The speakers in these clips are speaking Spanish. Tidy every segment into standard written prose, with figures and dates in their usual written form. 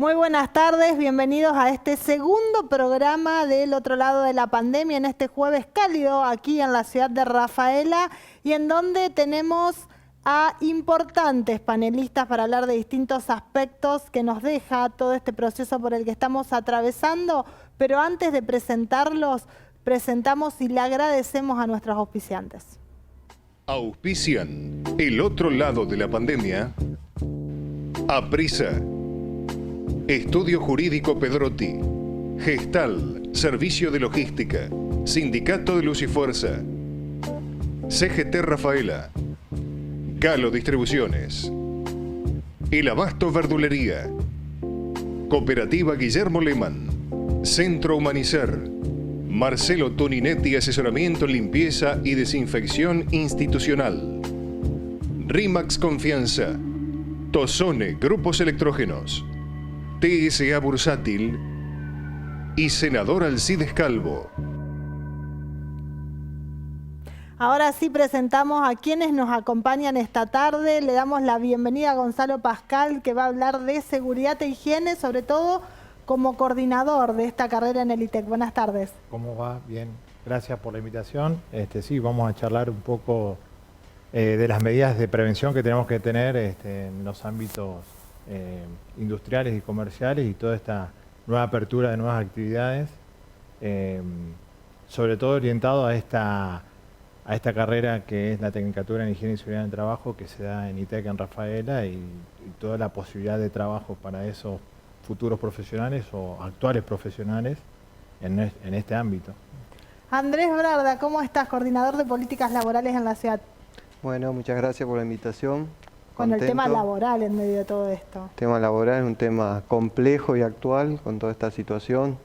Muy buenas tardes, bienvenidos a este segundo programa del otro lado de la pandemia en este jueves cálido aquí en la ciudad de Rafaela y en donde tenemos a importantes panelistas para hablar de distintos aspectos que nos deja todo este proceso por el que estamos atravesando, pero antes de presentarlos, presentamos y le agradecemos a nuestros auspiciantes. Auspician El Otro Lado de la Pandemia, Aprisa, Estudio Jurídico Pedrotti, Gestal, Servicio de Logística, Sindicato de Luz y Fuerza, CGT Rafaela, Galo Distribuciones, El Abasto Verdulería, Cooperativa Guillermo Lehmann, Centro Humanizar, Marcelo Toninetti Asesoramiento en Limpieza y Desinfección Institucional, RIMAX Confianza, Tozone Grupos Electrógenos, TSA Bursátil y Senador Alcides Calvo. Ahora sí presentamos a quienes nos acompañan esta tarde. Le damos la bienvenida a Gonzalo Pascal, que va a hablar de seguridad e higiene, sobre todo como coordinador de esta carrera en el ITEC. Buenas tardes. ¿Cómo va? Bien, gracias por la invitación. Sí, vamos a charlar un poco de las medidas de prevención que tenemos que tener en los ámbitos industriales y comerciales y toda esta nueva apertura de nuevas actividades, sobre todo orientado a esta carrera que es la Tecnicatura en Higiene y Seguridad en el Trabajo, que se da en ITEC en Rafaela, y toda la posibilidad de trabajo para esos futuros profesionales o actuales profesionales en este ámbito. Andrés Brarda, ¿cómo estás? Coordinador de Políticas Laborales en la ciudad. Bueno, muchas gracias por la invitación. Con el tema laboral en medio de todo esto. El tema laboral es un tema complejo y actual con toda esta situación,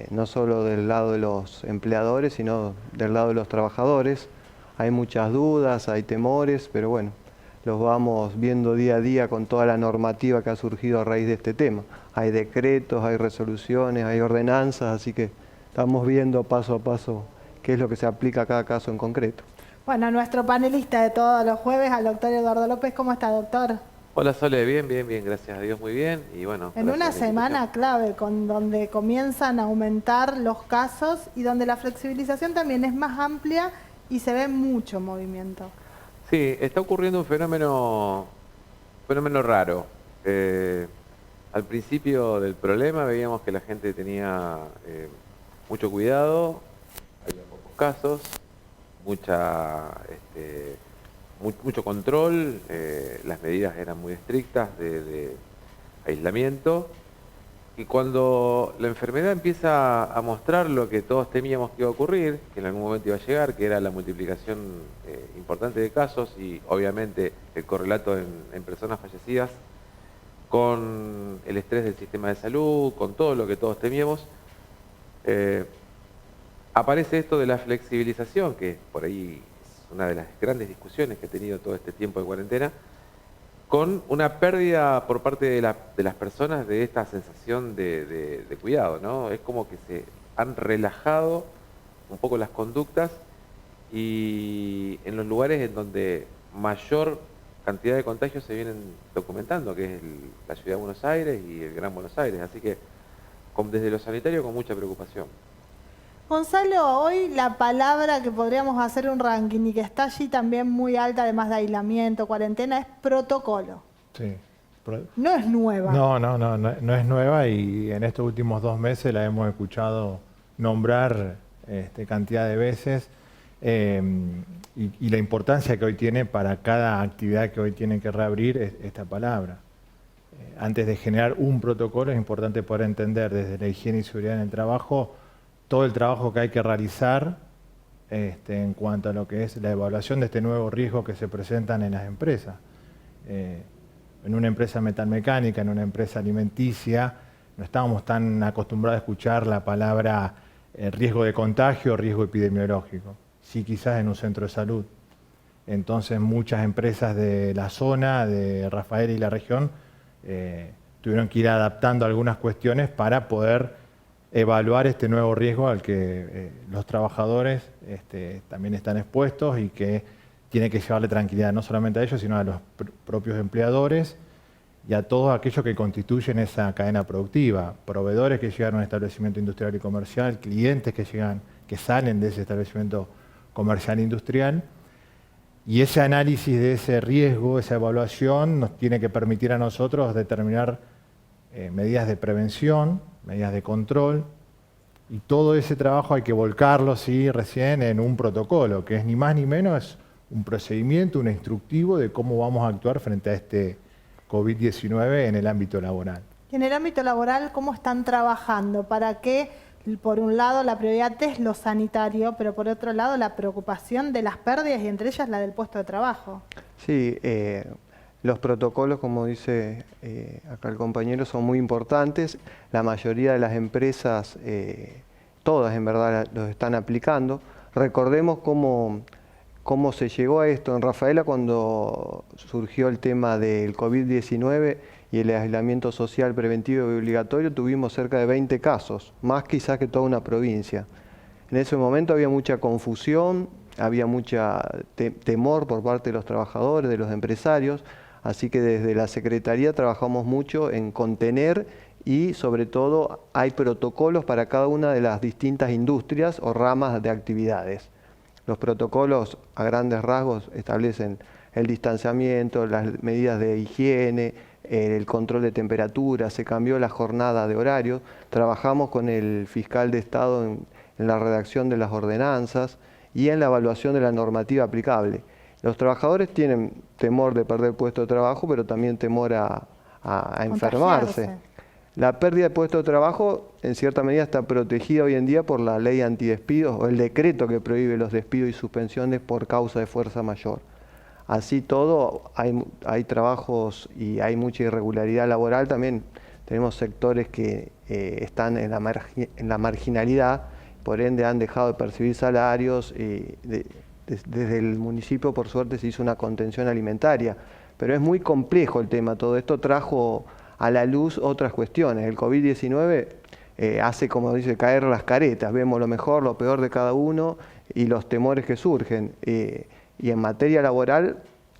no solo del lado de los empleadores, sino del lado de los trabajadores. Hay muchas dudas, hay temores, pero bueno, los vamos viendo día a día con toda la normativa que ha surgido a raíz de este tema. Hay decretos, hay resoluciones, hay ordenanzas, así que estamos viendo paso a paso qué es lo que se aplica a cada caso en concreto. Bueno, nuestro panelista de todos los jueves, al doctor Eduardo López. ¿Cómo está, doctor? Hola, Sole, bien, gracias a Dios, muy bien. Y bueno, en una semana clave, donde comienzan a aumentar los casos y donde la flexibilización también es más amplia y se ve mucho movimiento. Sí, está ocurriendo un fenómeno raro. Al principio del problema veíamos que la gente tenía mucho cuidado, había pocos casos, mucho control, las medidas eran muy estrictas de aislamiento, y cuando la enfermedad empieza a mostrar lo que todos temíamos que iba a ocurrir, que en algún momento iba a llegar, que era la multiplicación importante de casos y obviamente el correlato en personas fallecidas, con el estrés del sistema de salud, con todo lo que todos temíamos, aparece esto de la flexibilización, que por ahí es una de las grandes discusiones que he tenido todo este tiempo de cuarentena, con una pérdida por parte de las personas de esta sensación de cuidado, ¿no? Es como que se han relajado un poco las conductas, y en los lugares en donde mayor cantidad de contagios se vienen documentando, que es la ciudad de Buenos Aires y el Gran Buenos Aires, así que desde lo sanitario con mucha preocupación. Gonzalo, hoy la palabra que podríamos hacer un ranking y que está allí también muy alta, además de aislamiento, cuarentena, es protocolo. Sí. No es nueva. No es nueva, y en estos últimos 2 meses la hemos escuchado nombrar cantidad de veces, y la importancia que hoy tiene para cada actividad que hoy tiene que reabrir esta palabra. Antes de generar un protocolo es importante poder entender desde la higiene y seguridad en el trabajo todo el trabajo que hay que realizar en cuanto a lo que es la evaluación de este nuevo riesgo que se presentan en las empresas. En una empresa metalmecánica, en una empresa alimenticia, no estábamos tan acostumbrados a escuchar la palabra riesgo de contagio o riesgo epidemiológico. Sí, quizás en un centro de salud. Entonces muchas empresas de la zona, de Rafaela y la región, tuvieron que ir adaptando algunas cuestiones para poder evaluar este nuevo riesgo al que los trabajadores también están expuestos, y que tiene que llevarle tranquilidad no solamente a ellos, sino a los propios empleadores y a todos aquellos que constituyen esa cadena productiva, proveedores que llegan a un establecimiento industrial y comercial, clientes que salen de ese establecimiento comercial e industrial. Y ese análisis de ese riesgo, esa evaluación, nos tiene que permitir a nosotros determinar medidas de prevención, medidas de control, y todo ese trabajo hay que volcarlo, sí, recién en un protocolo, que es ni más ni menos es un procedimiento, un instructivo de cómo vamos a actuar frente a este COVID-19 en el ámbito laboral. Y en el ámbito laboral, ¿cómo están trabajando? Para que, por un lado, la prioridad es lo sanitario, pero por otro lado, la preocupación de las pérdidas y entre ellas la del puesto de trabajo. Sí, los protocolos, como dice acá el compañero, son muy importantes. La mayoría de las empresas, todas en verdad, los están aplicando. Recordemos cómo se llegó a esto en Rafaela cuando surgió el tema del COVID-19 y el aislamiento social preventivo y obligatorio. Tuvimos cerca de 20 casos, más quizás que toda una provincia. En ese momento había mucha confusión, había mucha temor por parte de los trabajadores, de los empresarios, así que desde la Secretaría trabajamos mucho en contener y sobre todo hay protocolos para cada una de las distintas industrias o ramas de actividades. Los protocolos a grandes rasgos establecen el distanciamiento, las medidas de higiene, el control de temperatura, se cambió la jornada de horario, trabajamos con el fiscal de Estado en la redacción de las ordenanzas y en la evaluación de la normativa aplicable. Los trabajadores tienen temor de perder puesto de trabajo, pero también temor a enfermarse. La pérdida de puesto de trabajo, en cierta medida, está protegida hoy en día por la ley antidespidos o el decreto que prohíbe los despidos y suspensiones por causa de fuerza mayor. Así todo, hay trabajos y hay mucha irregularidad laboral. También tenemos sectores que están en la marginalidad, por ende han dejado de percibir salarios. Desde el municipio, por suerte, se hizo una contención alimentaria, pero es muy complejo el tema. Todo esto trajo a la luz otras cuestiones. El COVID-19 hace, como dice, caer las caretas. Vemos lo mejor, lo peor de cada uno y los temores que surgen. Y en materia laboral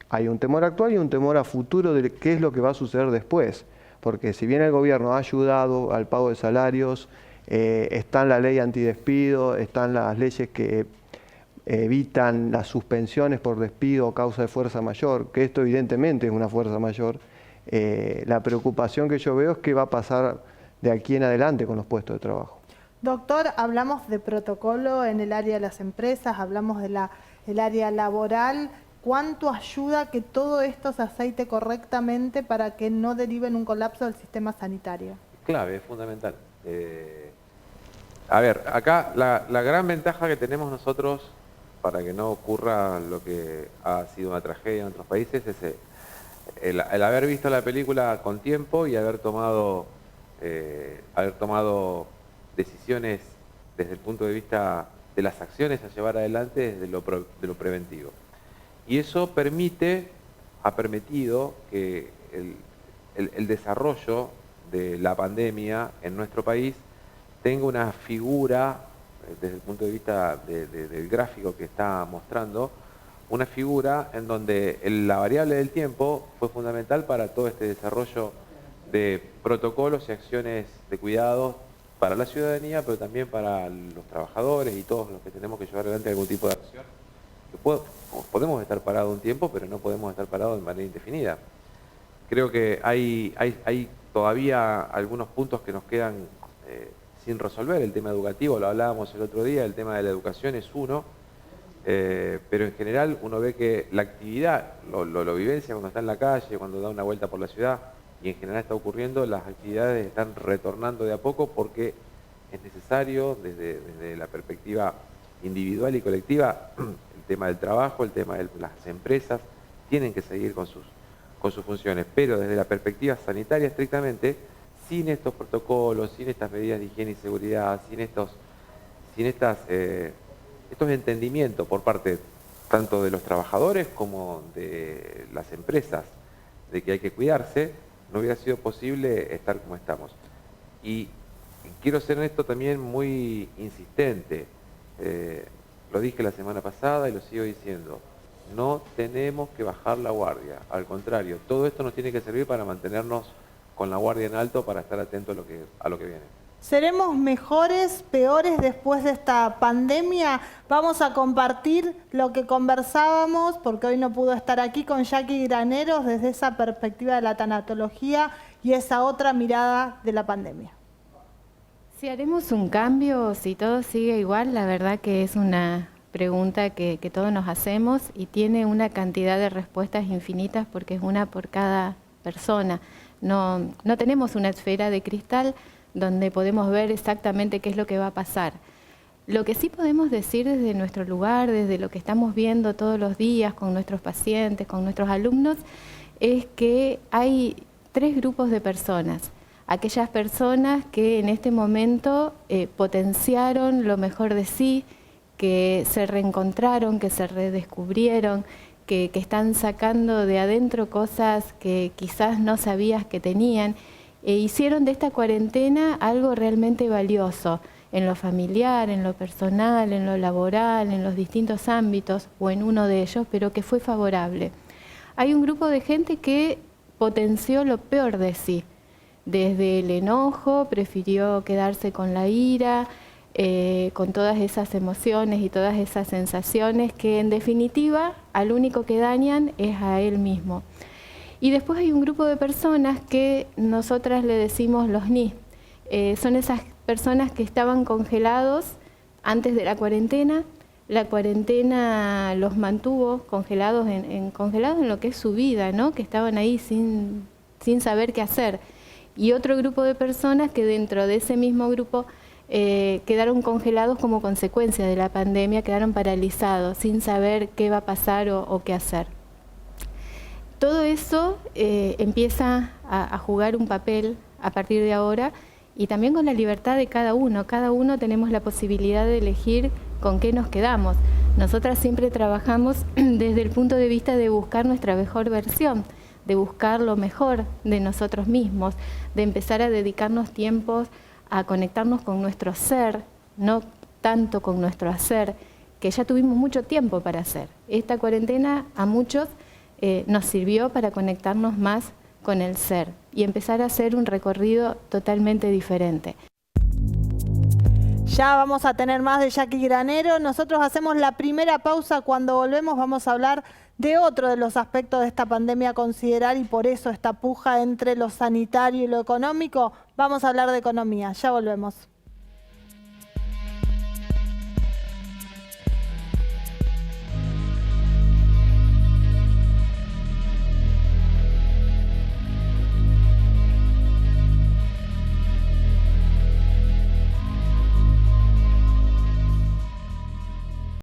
hay un temor actual y un temor a futuro de qué es lo que va a suceder después. Porque si bien el gobierno ha ayudado al pago de salarios, está la ley antidespido, están las leyes que evitan las suspensiones por despido o causa de fuerza mayor, que esto evidentemente es una fuerza mayor. La preocupación que yo veo es qué va a pasar de aquí en adelante con los puestos de trabajo. Doctor, hablamos de protocolo en el área de las empresas, hablamos del área laboral. ¿Cuánto ayuda que todo esto se aceite correctamente para que no derive en un colapso del sistema sanitario? Clave, es fundamental. A ver, acá la gran ventaja que tenemos nosotros para que no ocurra lo que ha sido una tragedia en otros países es el haber visto la película con tiempo y haber tomado decisiones desde el punto de vista de las acciones a llevar adelante desde lo preventivo. Y eso ha permitido que el desarrollo de la pandemia en nuestro país tenga una figura, desde el punto de vista del gráfico que está mostrando, una figura en donde la variable del tiempo fue fundamental para todo este desarrollo de protocolos y acciones de cuidado para la ciudadanía, pero también para los trabajadores y todos los que tenemos que llevar adelante algún tipo de acción. Podemos estar parados un tiempo, pero no podemos estar parados de manera indefinida. Creo que hay todavía algunos puntos que nos quedan sin resolver. El tema educativo, lo hablábamos el otro día, el tema de la educación es uno, pero en general uno ve que la actividad, lo vivencia cuando está en la calle, cuando da una vuelta por la ciudad, y en general está ocurriendo, las actividades están retornando de a poco porque es necesario, desde la perspectiva individual y colectiva, el tema del trabajo, el tema de las empresas, tienen que seguir con sus funciones, pero desde la perspectiva sanitaria estrictamente, sin estos protocolos, sin estas medidas de higiene y seguridad, sin estos entendimientos por parte tanto de los trabajadores como de las empresas de que hay que cuidarse, no hubiera sido posible estar como estamos. Y quiero ser en esto también muy insistente, lo dije la semana pasada y lo sigo diciendo, No tenemos que bajar la guardia, al contrario, todo esto nos tiene que servir para mantenernos con la guardia en alto para estar atentos a lo que viene. ¿Seremos mejores, peores después de esta pandemia? Vamos a compartir lo que conversábamos, porque hoy no pudo estar aquí, con Jackie Graneros desde esa perspectiva de la tanatología y esa otra mirada de la pandemia. Si haremos un cambio, si todo sigue igual, la verdad que es una pregunta que todos nos hacemos y tiene una cantidad de respuestas infinitas porque es una por cada persona. No tenemos una esfera de cristal donde podemos ver exactamente qué es lo que va a pasar. Lo que sí podemos decir desde nuestro lugar, desde lo que estamos viendo todos los días con nuestros pacientes, con nuestros alumnos, es que hay 3 grupos de personas. Aquellas personas que en este momento potenciaron lo mejor de sí, que se reencontraron, que se redescubrieron, que están sacando de adentro cosas que quizás no sabías que tenían, e hicieron de esta cuarentena algo realmente valioso en lo familiar, en lo personal, en lo laboral, en los distintos ámbitos o en uno de ellos, pero que fue favorable. Hay un grupo de gente que potenció lo peor de sí, desde el enojo, prefirió quedarse con la ira, con todas esas emociones y todas esas sensaciones que en definitiva al único que dañan es a él mismo. Y después hay un grupo de personas que nosotras le decimos los NI. Son esas personas que estaban congelados antes de la cuarentena. La cuarentena los mantuvo congelados congelados en lo que es su vida, ¿no? Que estaban ahí sin saber qué hacer. Y otro grupo de personas que dentro de ese mismo grupo quedaron congelados como consecuencia de la pandemia, quedaron paralizados, sin saber qué va a pasar o qué hacer. Todo eso empieza a jugar un papel a partir de ahora y también con la libertad de cada uno. Cada uno tenemos la posibilidad de elegir con qué nos quedamos. Nosotras siempre trabajamos desde el punto de vista de buscar nuestra mejor versión, de buscar lo mejor de nosotros mismos, de empezar a dedicarnos tiempos a conectarnos con nuestro ser, no tanto con nuestro hacer, que ya tuvimos mucho tiempo para hacer. Esta cuarentena a muchos nos sirvió para conectarnos más con el ser y empezar a hacer un recorrido totalmente diferente. Ya vamos a tener más de Jackie Granero. Nosotros hacemos la primera pausa. Cuando volvemos vamos a hablar de otro de los aspectos de esta pandemia a considerar y por eso esta puja entre lo sanitario y lo económico. Vamos a hablar de economía. Ya volvemos.